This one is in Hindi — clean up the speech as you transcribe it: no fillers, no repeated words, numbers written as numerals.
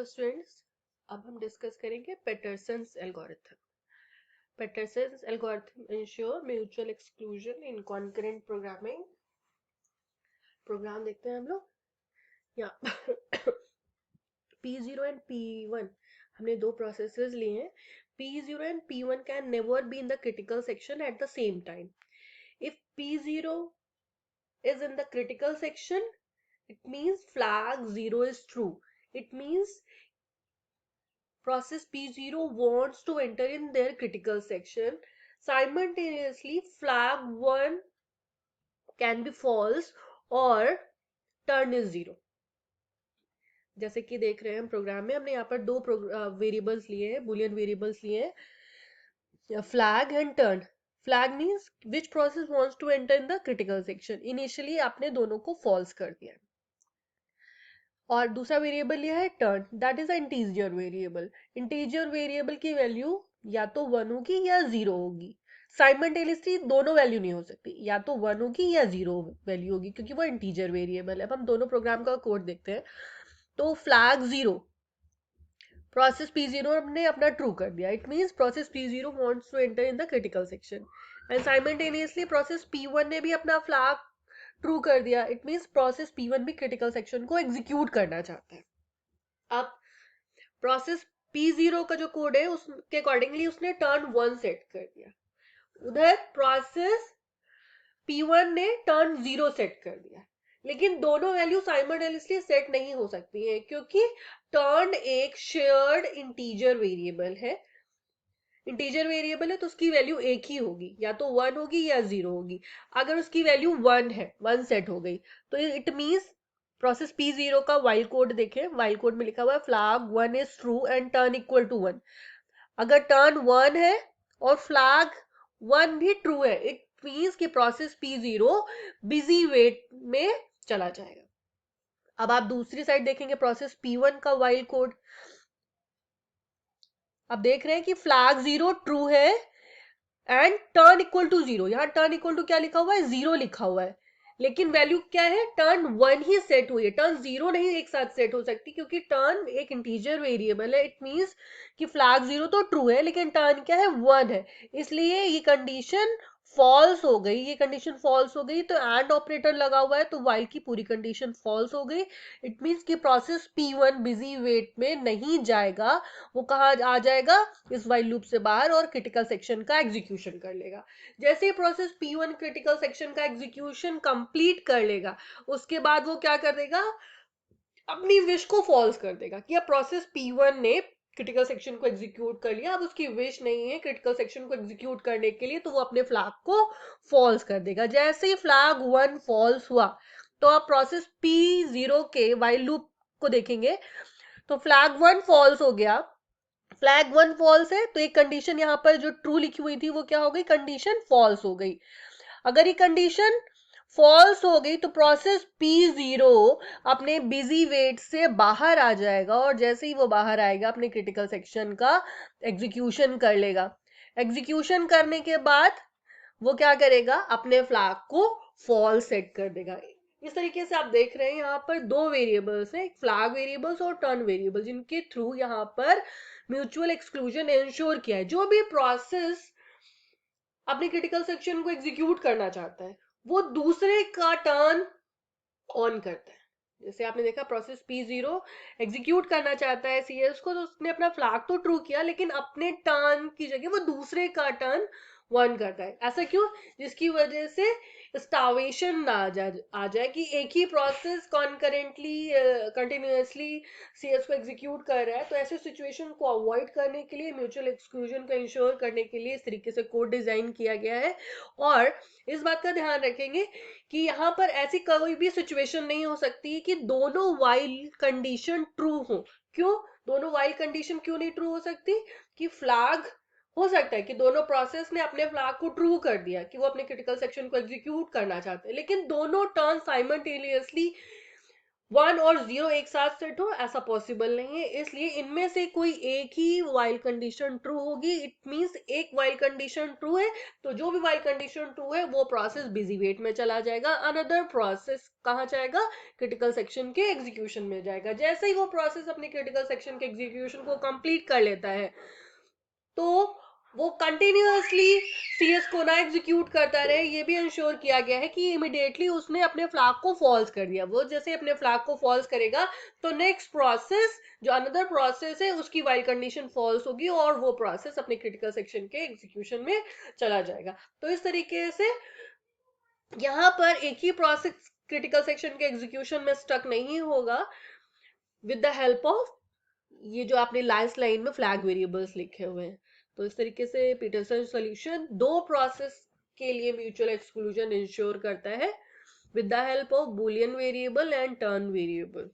हेलो स्टूडेंट्स, अब हम डिस्कस करेंगे Peterson's algorithm. Peterson's algorithm ensure mutual exclusion in concurrent programming. Program देखते हैं हम लोग यहाँ। P0 एंड P1 हमने दो प्रोसेसेस लिए हैं। P0 and P1 can never be in the critical section at the same time. If P0 is in the critical section, it means flag 0 is true. It means process P0 wants to enter in their critical section. Simultaneously, flag 1 can be false or turn is 0. जैसे कि देख रहे हैं हम प्रोग्राम में, हमने यहाँ पर दो वेरिएबल्स लिए हैं, बुलियन वेरिएबल्स लिए हैं, flag and turn. Flag means which process wants to enter in the critical section. Initially आपने दोनों को फॉल्स कर दिया. और दूसरा वेरिएबल लिया है turn, that is integer variable. Integer variable की वैल्यू या तो 1 होगी या 0 होगी. साइमल्टेनियसली दोनों वैल्यू नहीं हो सकती, या तो 1 होगी या 0 वैल्यू होगी, क्योंकि वो इंटीजर वेरिएबल है. अब हम दोनों प्रोग्राम का कोड देखते हैं. तो फ्लैग 0, प्रोसेस P0 ने अपना ट्रू कर दिया. It means process P0 wants to enter in the critical section. And simultaneously process P1 ने भी अपना फ्लैग ट्रू कर दिया. इट मीन्स प्रोसेस P1 भी क्रिटिकल सेक्शन को एग्जीक्यूट करना चाहता है. अब प्रोसेस P0 का जो कोड है उसके अकॉर्डिंगली उसने टर्न 1 सेट कर दिया. उधर प्रोसेस P1 ने टर्न 0 सेट कर दिया. लेकिन दोनों वैल्यू साइमल्टेनियसली सेट नहीं हो सकती है, क्योंकि टर्न एक शेयर्ड इंटीजर वेरिएबल है. इंटीजर वेरिएबल है तो उसकी वैल्यू एक ही होगी, या तो 1 होगी या 0 होगी. अगर उसकी वैल्यू 1 है, 1 सेट हो गई, तो इट मींस प्रोसेस P0 का वाइल कोड देखें. वाइल कोड में लिखा हुआ है flag 1 is true and turn equal to 1. अगर टर्न 1 है और फ्लैग 1 भी ट्रू है, इट मींस कि प्रोसेस P0 बिजी वेट में चला जाएगा. अब आप दूसरी साइड देखेंगे प्रोसेस P1 का वाइल कोड. अब देख रहे हैं कि फ्लैग 0 ट्रू है एंड टर्न इक्वल टू 0. यहाँ टर्न इक्वल टू क्या लिखा हुआ है, 0 लिखा हुआ है. लेकिन वैल्यू क्या है, टर्न 1 ही सेट हुई है. टर्न 0 नहीं एक साथ सेट हो सकती, क्योंकि टर्न एक इंटीजर वेरिएबल है. इट मींस कि फ्लैग 0 तो ट्रू है, लेकिन टर्न क्या है, 1 है. इसलिए ये कंडीशन फॉल्स हो गई. ये कंडीशन फॉल्स हो गई तो एंड ऑपरेटर लगा हुआ है, तो वाइल की पूरी कंडीशन फॉल्स हो गई. इट मींस कि प्रोसेस P1 बिजी वेट में नहीं जाएगा. वो कहाँ आ जाएगा, इस वाइल लूप से बाहर, और क्रिटिकल सेक्शन का एग्जीक्यूशन कर लेगा. जैसे ही प्रोसेस P1 क्रिटिकल सेक्शन का एग्जीक्यूशन कंप्लीट कर लेगा, उसके बाद वो क्या कर देगा, अपनी विश को फॉल्स कर देगा कि अब प्रोसेस P1 ने क्रिटिकल सेक्शन को एग्जीक्यूट कर लिया, अब उसकी विश नहीं है क्रिटिकल सेक्शन को एग्जीक्यूट करने के लिए, तो वो अपने फ्लैग को फॉल्स कर देगा. जैसे ही फ्लैग 1 फॉल्स हुआ, तो आप प्रोसेस P0 के वाइल लूप को देखेंगे. तो फ्लैग 1 फॉल्स हो गया. फ्लैग 1 फॉल्स है तो एक कंडीशन यहाँ पर जो ट्रू लिखी हुई थी वो क्या हो गई, कंडीशन फॉल्स हो गई. अगर ये कंडीशन फॉल्स हो गई तो प्रोसेस P0 अपने बिजी वेट से बाहर आ जाएगा, और जैसे ही वो बाहर आएगा अपने क्रिटिकल सेक्शन का एग्जीक्यूशन कर लेगा. एग्जीक्यूशन करने के बाद वो क्या करेगा, अपने फ्लैग को फॉल्स सेट कर देगा. इस तरीके से आप देख रहे हैं यहाँ पर दो वेरिएबल्स हैं, फ्लैग वेरिएबल्स और टर्न वेरिएबल, जिनके थ्रू यहाँ पर म्यूचुअल एक्सक्लूजन इंश्योर किया है. जो भी प्रोसेस अपने क्रिटिकल सेक्शन को एग्जीक्यूट करना चाहता है, वो दूसरे का टर्न ऑन करता है. जैसे आपने देखा प्रोसेस P0 एग्जीक्यूट करना चाहता है CS को, तो उसने अपना फ्लैग तो ट्रू किया, लेकिन अपने टर्न की जगह वो दूसरे का टर्न 1 करता है. ऐसा क्यों, जिसकी वजह से स्टार्वेशन ना आ जाए कि एक ही प्रोसेस कॉन्करेंटली कंटिन्यूअसली CS को एग्जीक्यूट कर रहा है. तो ऐसे सिचुएशन को अवॉइड करने के लिए, म्यूचुअल एक्सक्लूजन को इंश्योर करने के लिए इस तरीके से कोड डिजाइन किया गया है. और इस बात का ध्यान रखेंगे कि यहाँ पर ऐसी कोई भी सिचुएशन नहीं हो सकती कि दोनों वाइल कंडीशन ट्रू हो. क्यों दोनों वाइल कंडीशन क्यों नहीं ट्रू हो सकती, कि फ्लैग हो सकता है कि दोनों प्रोसेस ने अपने फ्लैग को ट्रू कर दिया कि वो अपने क्रिटिकल सेक्शन को एग्जीक्यूट करना चाहते हैं, लेकिन दोनों टर्न साइमल्टेनियसली 1 और 0 एक साथ सेट हो, ऐसा पॉसिबल नहीं है, इसलिए इनमें से कोई एक ही वाइल कंडीशन ट्रू होगी। इट मींस एक वाइल कंडीशन ट्रू है तो जो भी वाइल कंडीशन ट्रू है वो प्रोसेस बिजी वेट में चला जाएगा, अनदर प्रोसेस कहाँ जाएगा, क्रिटिकल सेक्शन के एग्जीक्यूशन में जाएगा। जैसे ही वो प्रोसेस अपने क्रिटिकल सेक्शन के एग्जीक्यूशन को कंप्लीट कर लेता है तो वो कंटिन्यूअसली सीएस को ना एग्जीक्यूट करता रहे, ये भी इंश्योर किया गया है कि इमिडिएटली उसने अपने फ्लैग को फॉल्स कर दिया। वो जैसे अपने फ्लैग को फॉल्स करेगा तो नेक्स्ट प्रोसेस जो अनदर प्रोसेस है उसकी वाइल कंडीशन फॉल्स होगी और वो प्रोसेस अपने क्रिटिकल सेक्शन के एग्जीक्यूशन में चला जाएगा। तो इस तरीके से यहाँ पर एक ही प्रोसेस क्रिटिकल सेक्शन के एग्जीक्यूशन में स्टक नहीं होगा विद द हेल्प ऑफ ये जो आपने लास्ट लाइन में फ्लैग वेरिएबल्स लिखे हुए हैं। तो इस तरीके से पीटरसन सॉल्यूशन दो प्रोसेस के लिए म्यूचुअल एक्सक्लूजन इंश्योर करता है with the help of Boolean variable and turn variable.